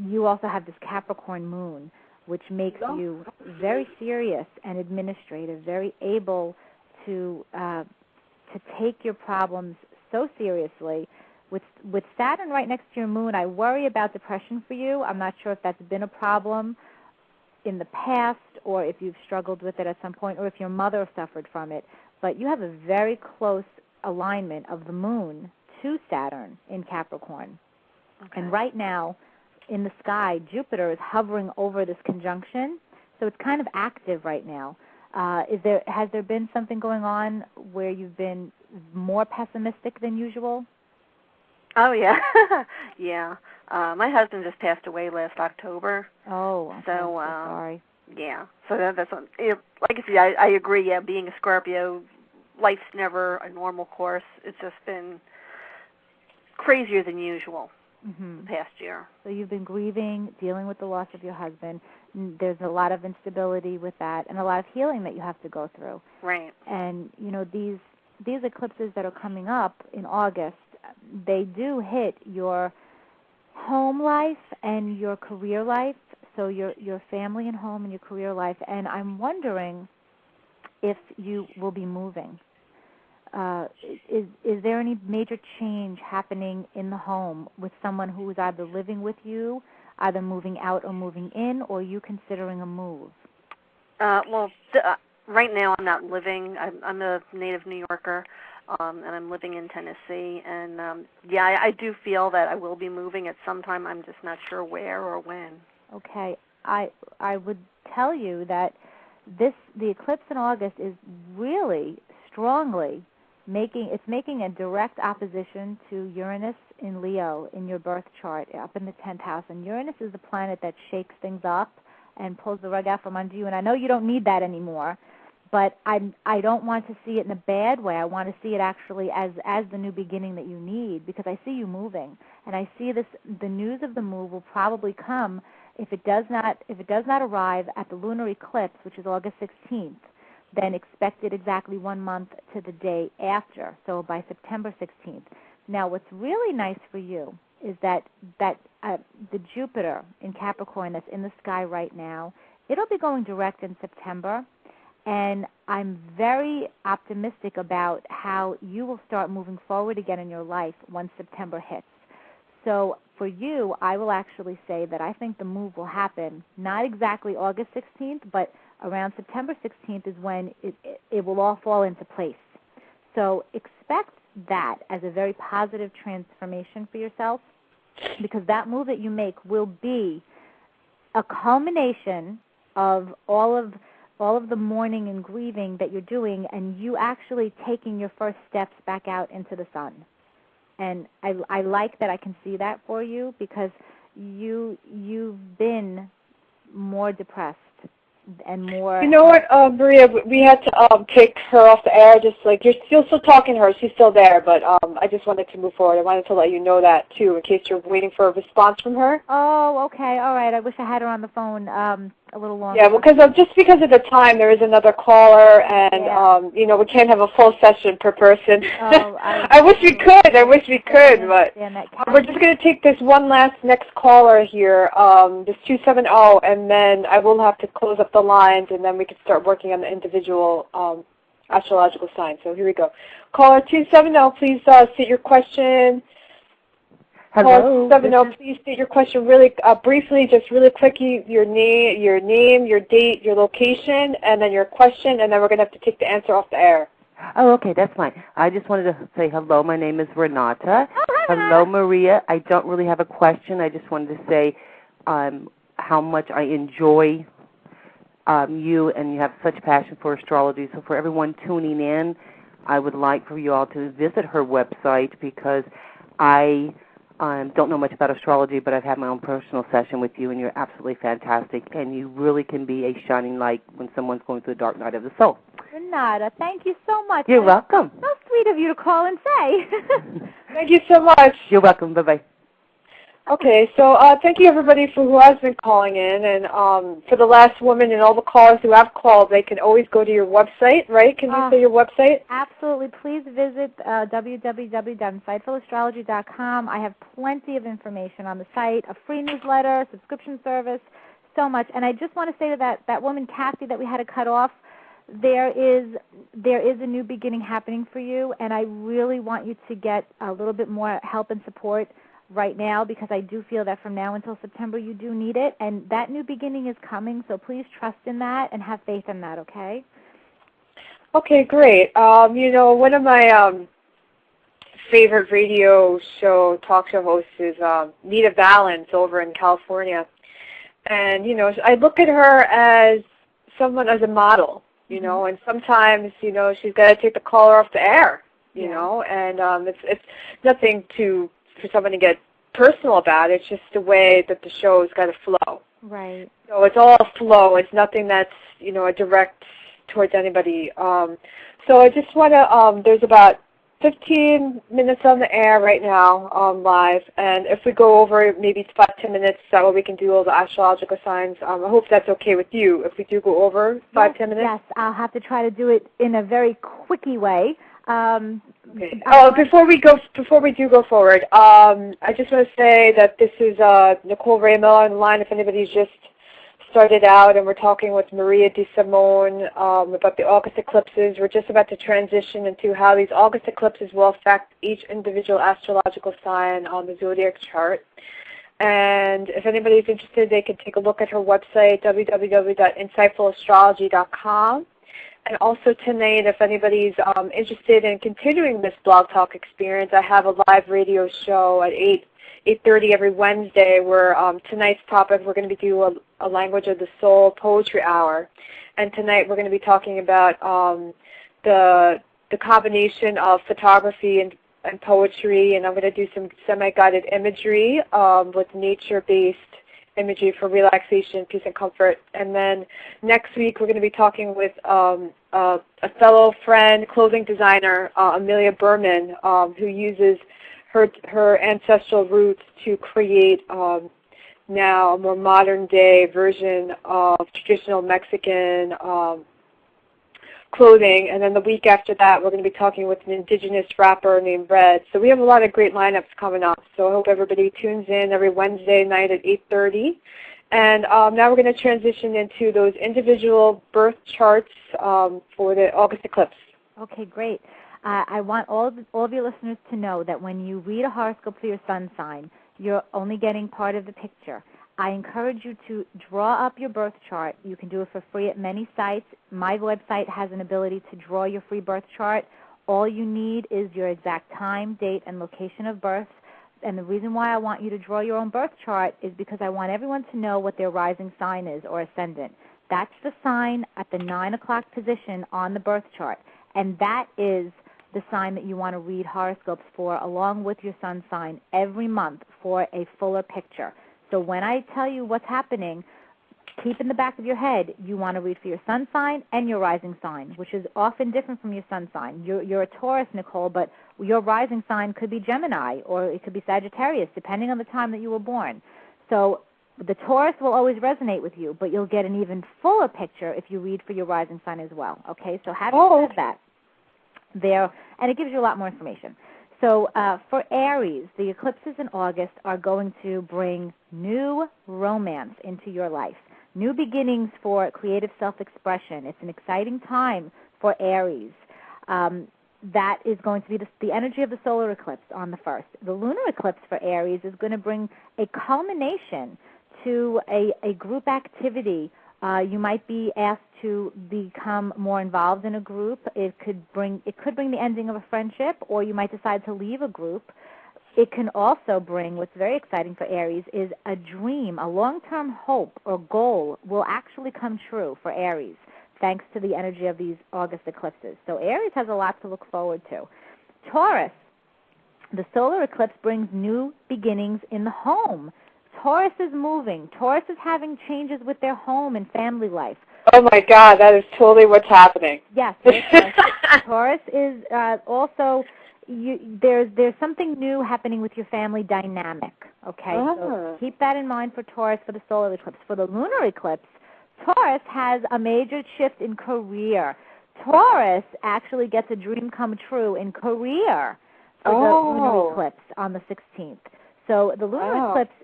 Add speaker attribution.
Speaker 1: you also have this Capricorn moon, which makes you very serious and administrative, very able to take your problems so seriously. With Saturn right next to your moon, I worry about depression for you. I'm not sure if that's been a problem in the past or if you've struggled with it at some point or if your mother suffered from it. But you have a very close alignment of the moon to Saturn in Capricorn. Okay. And right now, in the sky, Jupiter is hovering over this conjunction, so it's kind of active right now. Has there been something going on where you've been more pessimistic than usual?
Speaker 2: Oh, yeah. Yeah. My husband just passed away last October.
Speaker 1: Oh, okay. So sorry.
Speaker 2: Yeah. So that's like I said, I agree. Yeah, being a Scorpio, life's never a normal course. It's just been crazier than usual the past year. So
Speaker 1: you've been grieving, dealing with the loss of your husband. There's a lot of instability with that and a lot of healing that you have to go through.
Speaker 2: Right.
Speaker 1: And, these eclipses that are coming up in August, they do hit your home life and your career life, so your family and home and your career life. And I'm wondering if you will be moving. Is there any major change happening in the home with someone who is either living with you, either moving out or moving in, or are you considering a move?
Speaker 2: Right now I'm not living. I'm a native New Yorker, and I'm living in Tennessee. And, I do feel that I will be moving at some time. I'm just not sure where or when.
Speaker 1: Okay. I would tell you that the eclipse in August is really strongly making a direct opposition to Uranus in Leo in your birth chart up in the 10th house. And Uranus is the planet that shakes things up and pulls the rug out from under you. And I know you don't need that anymore, but I don't want to see it in a bad way. I want to see it actually as the new beginning that you need, because I see you moving. And I see the news of the move will probably come if it does not arrive at the lunar eclipse, which is August 16th. Then expect it exactly 1 month to the day after, so by September 16th. Now, what's really nice for you is that the Jupiter in Capricorn that's in the sky right now, it'll be going direct in September, and I'm very optimistic about how you will start moving forward again in your life once September hits. So for you, I will actually say that I think the move will happen not exactly August 16th, but around September 16th is when it will all fall into place. So expect that as a very positive transformation for yourself, because that move that you make will be a culmination of all of the mourning and grieving that you're doing, and you actually taking your first steps back out into the sun. And I like that I can see that for you, because you've been more depressed and more...
Speaker 3: You know what, Maria, we had to take her off the air, just like, you're still talking to her, she's still there, but I just wanted to move forward. I wanted to let you know that, too, in case you're waiting for a response from her.
Speaker 1: Oh, okay, all right. I wish I had her on the phone a little longer.
Speaker 3: Yeah, just because of the time, there is another caller, and, we can't have a full session per person.
Speaker 1: Oh,
Speaker 3: I wish we could, but we're just going to take this one last next caller here, this 270, and then I will have to close up the lines, and then we can start working on the individual astrological signs. So here we go. Caller 270, please state your question.
Speaker 4: Hello.
Speaker 3: Caller 270, please state your question really briefly, just really quickly, your name, your date, your location, and then your question, and then we're going to have to take the answer off the air.
Speaker 4: Oh, okay, that's fine. I just wanted to say hello. My name is Renata.
Speaker 1: Oh, hi,
Speaker 4: hello, Maria. I don't really have a question. I just wanted to say how much I enjoy you, and you have such passion for astrology. So for everyone tuning in, I would like for you all to visit her website, because I don't know much about astrology, but I've had my own personal session with you, and you're absolutely fantastic, and you really can be a shining light when someone's going through the dark night of the soul.
Speaker 1: Renata, thank you so much.
Speaker 4: You're welcome.
Speaker 1: So sweet of you to call and say.
Speaker 3: Thank you so much.
Speaker 4: You're welcome. Bye-bye.
Speaker 3: Okay, so thank you everybody for who has been calling in, and for the last woman and all the callers who have called, they can always go to your website, right? Can you say your website?
Speaker 1: Absolutely. Please visit www.insightfulastrology.com. I have plenty of information on the site, a free newsletter, subscription service, so much. And I just want to say to that woman, Kathy, that we had to cut off, there is a new beginning happening for you, and I really want you to get a little bit more help and support right now, because I do feel that from now until September you do need it, and that new beginning is coming, so please trust in that and have faith in that, okay?
Speaker 3: Okay, great. One of my favorite radio talk show hosts is Nita Valens over in California, and, I look at her as someone, as a model, and sometimes, she's got to take the caller off the air, and it's nothing for someone to get personal about. It's just the way that the show's got to flow.
Speaker 1: Right.
Speaker 3: So it's all flow. It's nothing that's, a direct towards anybody. So I just want to, there's about 15 minutes on the air right now, live, and if we go over maybe 5-10 minutes, that way we can do all the astrological signs. I hope that's okay with you if we do go over 5-10 minutes.
Speaker 1: Yes, I'll have to try to do it in a very quickie way.
Speaker 3: Okay. Before we do go forward, I just want to say that this is Nicole Ray Miller on the line. If anybody's just started out, and we're talking with Maria DeSimone about the August eclipses. We're just about to transition into how these August eclipses will affect each individual astrological sign on the zodiac chart. And if anybody's interested, they can take a look at her website, www.insightfulastrology.com. And also tonight, if anybody's interested in continuing this Blog Talk experience, I have a live radio show at 8:30 every Wednesday, where tonight's topic, we're going to be doing a Language of the Soul poetry hour. And tonight we're going to be talking about the combination of photography and poetry, and I'm going to do some semi-guided imagery with nature-based imagery for relaxation, peace, and comfort. And then next week we're going to be talking with a fellow friend, clothing designer, Amelia Berman, who uses her ancestral roots to create now a more modern-day version of traditional Mexican clothing. And then the week after that, we're going to be talking with an indigenous rapper named Red. So we have a lot of great lineups coming up. So I hope everybody tunes in every Wednesday night at 8:30. And now we're going to transition into those individual birth charts for the August eclipse.
Speaker 1: Okay, great. I want all of your listeners to know that when you read a horoscope for your sun sign, you're only getting part of the picture. I encourage you to draw up your birth chart. You can do it for free at many sites. My website has an ability to draw your free birth chart. All you need is your exact time, date, and location of birth. And the reason why I want you to draw your own birth chart is because I want everyone to know what their rising sign is, or ascendant. That's the sign at the 9 o'clock position on the birth chart. And that is the sign that you want to read horoscopes for, along with your sun sign, every month for a fuller picture. So when I tell you what's happening, keep in the back of your head, you want to read for your sun sign and your rising sign, which is often different from your sun sign. You're a Taurus, Nicole, but your rising sign could be Gemini, or it could be Sagittarius, depending on the time that you were born. So the Taurus will always resonate with you, but you'll get an even fuller picture if you read for your rising sign as well. Okay, so have you said that there, and it gives you a lot more information. So for Aries, the eclipses in August are going to bring new romance into your life, new beginnings for creative self-expression. It's an exciting time for Aries. That is going to be the energy of the solar eclipse on the 1st. The lunar eclipse for Aries is going to bring a culmination to a group activity. You might be asked to become more involved in a group. It could bring the ending of a friendship, or you might decide to leave a group. It can also bring, what's very exciting for Aries, is a dream, a long-term hope or goal will actually come true for Aries, thanks to the energy of these August eclipses. So Aries has a lot to look forward to. Taurus, the solar eclipse brings new beginnings in the home. Taurus is moving. Taurus is having changes with their home and family life.
Speaker 3: Oh, my God, that is totally what's happening.
Speaker 1: Yes. Taurus is also, there's something new happening with your family dynamic, okay? So keep that in mind for Taurus for the solar eclipse. For the lunar eclipse, Taurus has a major shift in career. Taurus actually gets a dream come true in career for the lunar eclipse on the 16th. So the lunar eclipse,